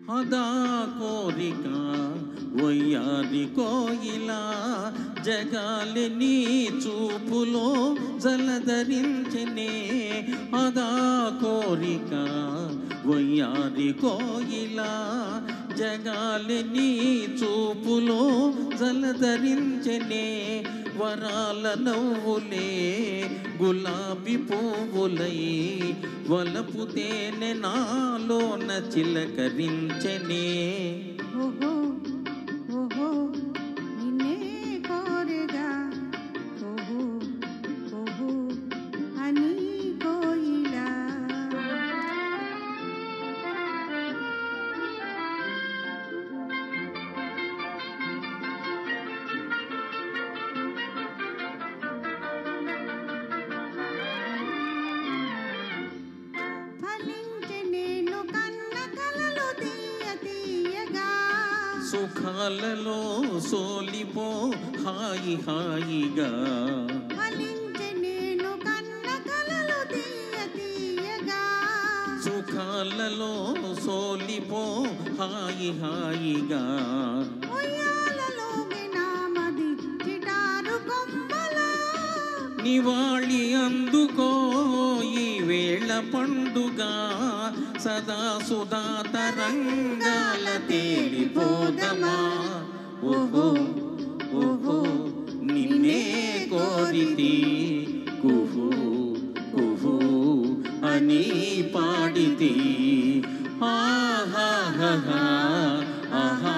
అదా కోరిక వయ్యారి కోయిలా జగాలి నీ చూపులో జలధరించనే అదా కోరిక వయ్యారి కోయిలా జగాలి నీ చూపులో జలధరించనే వరాల నవ్వులే గులాబీ పువ్వులై వలపు తేనె నాలోన చిలకరించనే ఓహో ఓహో నిన్నే కోరగా ఓహో ఓహో అని కోయిలా సుఖాలలో సోలిపో హాయి హాయిగా ఫలించే నేను కన్న కలలు తీయ తీయగా సుఖాలలో సోలిపో హాయి హాయిగా ఉయ్యాలలో నామది చిటారు కొమ్మలా నివాళి అందుకో ఈ వేళ పండుగ సదా సుధా తరంగాల తేలిపోదమా ఓహో ఓహో నిన్నే కోరితి కుహు కుహు అని పాడితి ఆహా ఆహా